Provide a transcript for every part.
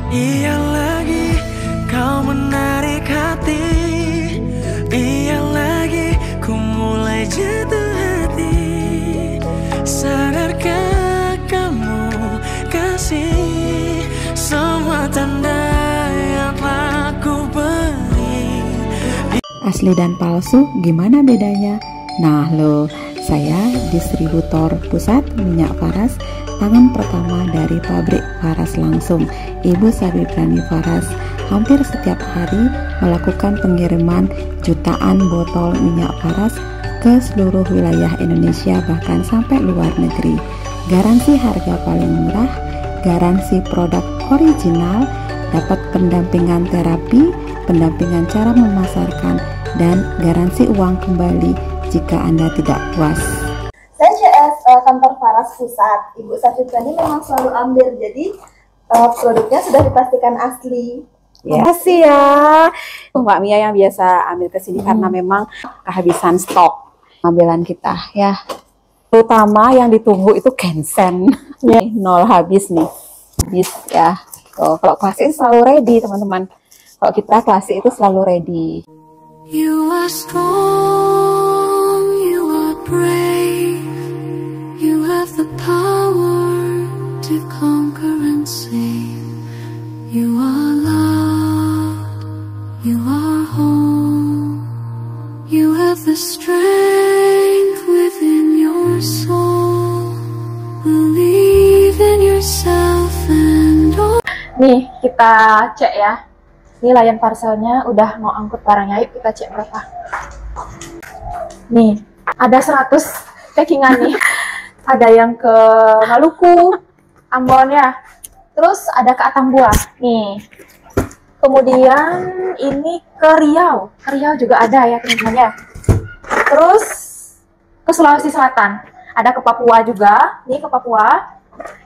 Iya lagi kau menarik hati, iya lagi ku mulai jatuh hati. Sadarkah kamu kasih semua tanda yang telah ku beri? Asli dan palsu gimana bedanya? Nah lo, saya distributor pusat minyak Faras, tangan pertama dari pabrik Faras langsung. Ibu Sabiprani Faras hampir setiap hari melakukan pengiriman jutaan botol minyak Faras ke seluruh wilayah Indonesia, bahkan sampai luar negeri. Garansi harga paling murah, garansi produk original, dapat pendampingan terapi, pendampingan cara memasarkan, dan garansi uang kembali jika Anda tidak puas. Saya CS kantor Faras Pusat. Ibu Sabiprani memang selalu ambil, jadi produknya sudah dipastikan asli. Terima kasih ya Mbak Mia yang biasa ambil ke sini karena memang kehabisan stok ambilan kita ya. Terutama yang ditunggu itu gensen. Nol habis nih. Habis ya. Tuh, kalau klasik selalu ready teman-teman. Kalau kita klasik itu selalu ready. You are strong, you are brave, you have the power to conquer and save. You are loved, you are home, you have the strength within your soul. Believe in yourself and all. Nih kita cek ya. Ini layan parcelnya udah mau angkut barangnya. Yuk kita cek berapa. Nih ada 100 packingan nih. Ada yang ke Maluku, Ambon ya. Terus ada ke Atambua nih. Kemudian ini ke Riau. Ke Riau juga ada ya teman-teman ya. Terus ke Sulawesi Selatan. Ada ke Papua juga. Nih ke Papua.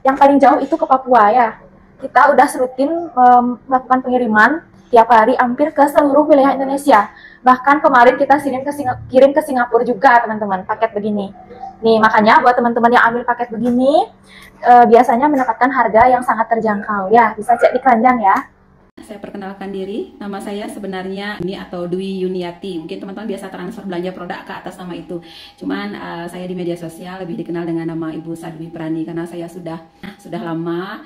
Yang paling jauh itu ke Papua ya. Kita udah rutin melakukan pengiriman tiap hari hampir ke seluruh wilayah Indonesia. Bahkan kemarin kita kirim ke Singapura juga teman-teman, paket begini. Nih makanya buat teman-teman yang ambil paket begini biasanya mendapatkan harga yang sangat terjangkau ya. Bisa cek di keranjang ya. Saya perkenalkan diri, nama saya sebenarnya ini atau Dwi Yuniati. Mungkin teman-teman biasa transfer belanja produk ke atas nama itu. Cuman saya di media sosial lebih dikenal dengan nama Ibu Sabiprani karena saya sudah lama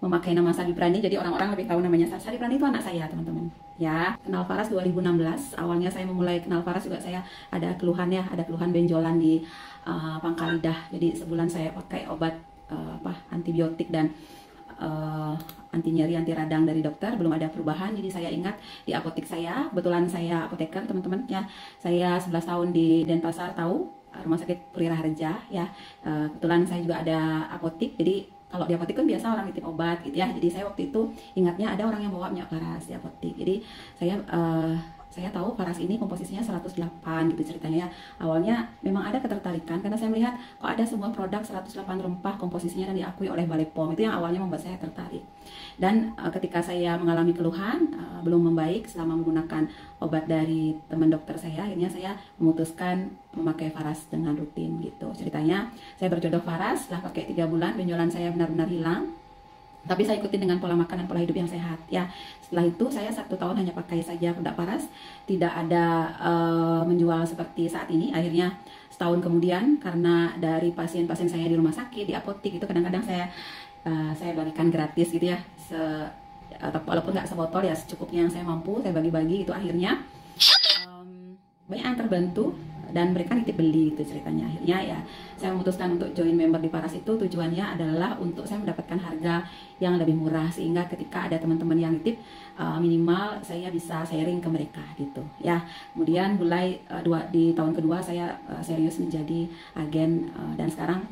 memakai nama Sabiprani, jadi orang-orang lebih tahu namanya Sabiprani itu anak saya teman-teman ya. Kenal Faras 2016, awalnya saya memulai kenal Faras juga saya ada keluhan ya, ada keluhan benjolan di pangkal lidah, jadi sebulan saya pakai obat antibiotik dan anti nyeri, anti radang dari dokter, belum ada perubahan. Jadi saya ingat di apotek saya, kebetulan saya apoteker teman-teman ya, saya 11 tahun di Denpasar, tahu Rumah Sakit Purira Harja ya. Kebetulan saya juga ada apotek, jadi kalau di apotek kan biasa orang nitip obat gitu ya. Jadi saya waktu itu ingatnya ada orang yang bawa minyak Faras di apotek. Jadi saya tahu Faras ini komposisinya 108 gitu ceritanya ya. Awalnya memang ada ketertarikan karena saya melihat kok ada semua produk 108 rempah komposisinya dan diakui oleh Balai POM. Itu yang awalnya membuat saya tertarik. Dan ketika saya mengalami keluhan belum membaik selama menggunakan obat dari teman dokter saya, akhirnya saya memutuskan memakai Faras dengan rutin gitu. Ceritanya saya berjodoh Faras, setelah pakai 3 bulan benjolan saya benar-benar hilang. Tapi saya ikuti dengan pola makan dan pola hidup yang sehat ya. Setelah itu saya 1 tahun hanya pakai saja produk Faras, tidak ada menjual seperti saat ini. Akhirnya setahun kemudian karena dari pasien-pasien saya di rumah sakit, di apotek itu kadang-kadang saya bagikan gratis gitu ya, walaupun nggak sebotol ya secukupnya yang saya mampu saya bagi-bagi. Itu akhirnya banyak yang terbantu dan mereka nitip beli gitu ceritanya. Akhirnya ya saya memutuskan untuk join member di Faras. Itu tujuannya adalah untuk saya mendapatkan harga yang lebih murah, sehingga ketika ada teman-teman yang nitip minimal saya bisa sharing ke mereka gitu ya. Kemudian mulai di tahun kedua saya serius menjadi agen dan sekarang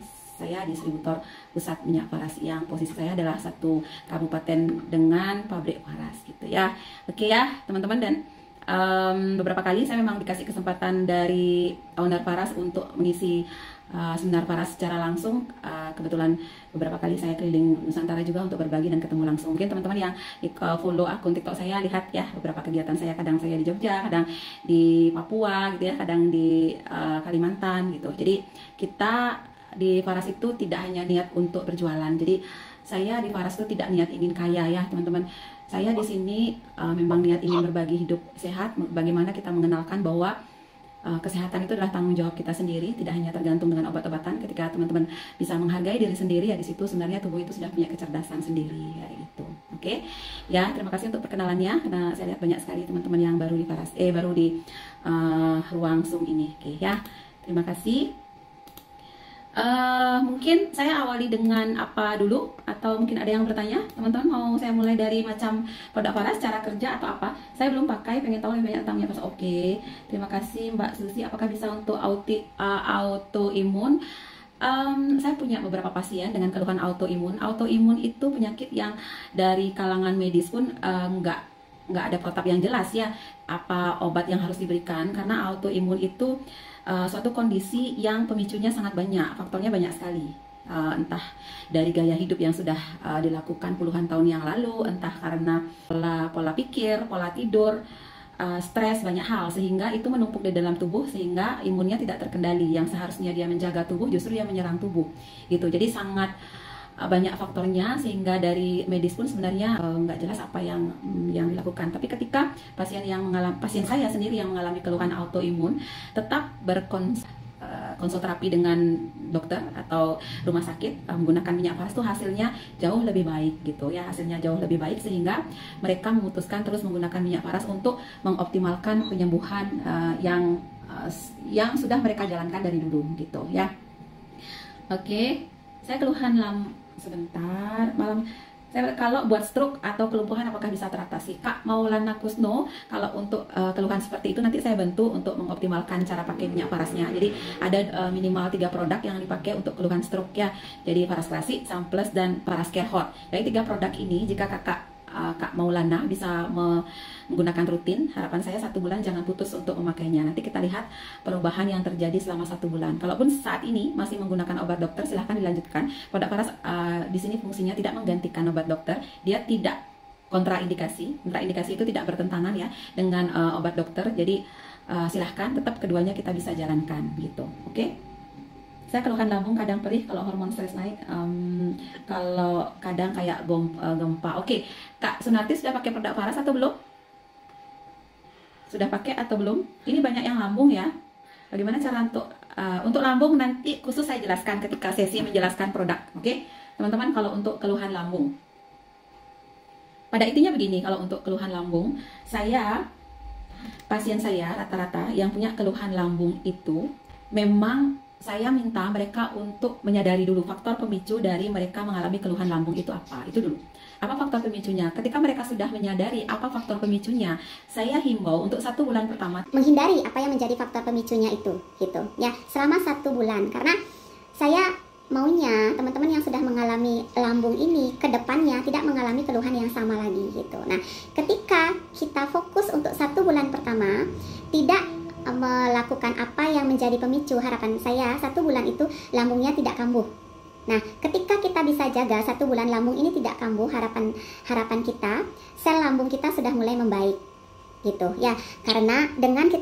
saya distributor pusat minyak Faras yang posisi saya adalah satu kabupaten dengan pabrik Faras gitu ya. Oke ya teman-teman, dan beberapa kali saya memang dikasih kesempatan dari owner Faras untuk mengisi seminar Faras secara langsung. Kebetulan beberapa kali saya keliling Nusantara juga untuk berbagi dan ketemu langsung. Mungkin teman-teman yang follow akun TikTok saya lihat ya beberapa kegiatan saya, kadang saya di Jogja, kadang di Papua gitu ya, kadang di Kalimantan gitu. Jadi kita di Faras itu tidak hanya niat untuk berjualan. Jadi saya di Faras itu tidak niat ingin kaya ya teman-teman. Saya di sini memang niat ingin berbagi hidup sehat. Bagaimana kita mengenalkan bahwa kesehatan itu adalah tanggung jawab kita sendiri, tidak hanya tergantung dengan obat-obatan. Ketika teman-teman bisa menghargai diri sendiri, ya di situ sebenarnya tubuh itu sudah punya kecerdasan sendiri, ya itu. Oke, ya terima kasih untuk perkenalannya, karena saya lihat banyak sekali teman-teman yang baru di baru di ruang Zoom ini. Oke ya, terima kasih. Mungkin saya awali dengan apa dulu, atau mungkin ada yang bertanya teman-teman, mau saya mulai dari macam produk Faras, cara kerja atau apa? Saya belum pakai, pengen tahu lebih banyak tentangnya pas. Oke, terima kasih Mbak Susi. Apakah bisa untuk autoimun? Saya punya beberapa pasien dengan keluhan autoimun. Autoimun itu penyakit yang dari kalangan medis pun nggak ada protap yang jelas ya apa obat yang harus diberikan, karena autoimun itu suatu kondisi yang pemicunya sangat banyak, faktornya banyak sekali. Entah dari gaya hidup yang sudah dilakukan puluhan tahun yang lalu, entah karena pola pikir, pola tidur, stres, banyak hal, sehingga itu menumpuk di dalam tubuh sehingga imunnya tidak terkendali. Yang seharusnya dia menjaga tubuh justru dia menyerang tubuh gitu. Jadi sangat banyak faktornya, sehingga dari medis pun sebenarnya nggak jelas apa yang dilakukan. Tapi ketika pasien saya sendiri yang mengalami keluhan autoimun, tetap berkonsultasi dengan dokter atau rumah sakit menggunakan minyak Faras, itu hasilnya jauh lebih baik gitu ya, hasilnya jauh lebih baik, sehingga mereka memutuskan terus menggunakan minyak Faras untuk mengoptimalkan penyembuhan yang sudah mereka jalankan dari dulu gitu ya. Oke, saya keluhan sebentar malam. Saya kalau buat stroke atau kelumpuhan apakah bisa teratasi? Kak Maulana Kusno, kalau untuk keluhan seperti itu nanti saya bantu untuk mengoptimalkan cara pakai minyak Farasnya. Jadi ada minimal 3 produk yang dipakai untuk keluhan stroke ya. Jadi Faras Klasik, Sunplus, dan Faras Care Hot. Dari 3 produk ini, jika Kak Maulana bisa menggunakan rutin, harapan saya 1 bulan jangan putus untuk memakainya. Nanti kita lihat perubahan yang terjadi selama 1 bulan. Kalaupun saat ini masih menggunakan obat dokter, silahkan dilanjutkan. Produk Faras di sini fungsinya tidak menggantikan obat dokter, dia tidak kontraindikasi. Kontraindikasi itu tidak bertentangan ya dengan obat dokter. Jadi silahkan tetap keduanya kita bisa jalankan gitu. Oke? Saya keluhan lambung kadang perih kalau hormon stres naik, kalau kadang kayak gempa. Oke, Kak Sunarti sudah pakai produk Faras atau belum? Sudah pakai atau belum? Ini banyak yang lambung ya. Bagaimana cara untuk lambung nanti khusus saya jelaskan ketika sesi menjelaskan produk. Oke, teman-teman, kalau untuk keluhan lambung, pada intinya begini, kalau untuk keluhan lambung, pasien saya rata-rata yang punya keluhan lambung itu memang saya minta mereka untuk menyadari dulu faktor pemicu dari mereka mengalami keluhan lambung itu apa. Itu dulu. Apa faktor pemicunya? Ketika mereka sudah menyadari apa faktor pemicunya, saya himbau untuk 1 bulan pertama menghindari apa yang menjadi faktor pemicunya itu, gitu. Ya, selama 1 bulan. Karena saya maunya teman-teman yang sudah mengalami lambung ini ke depannya tidak mengalami keluhan yang sama lagi, gitu. Nah, ketika kita fokus untuk 1 bulan pertama tidak melakukan apa yang menjadi pemicu, harapan saya 1 bulan itu lambungnya tidak kambuh. Nah, ketika kita bisa jaga 1 bulan lambung ini tidak kambuh, harapan kita sel lambung kita sudah mulai membaik gitu ya. Karena dengan kita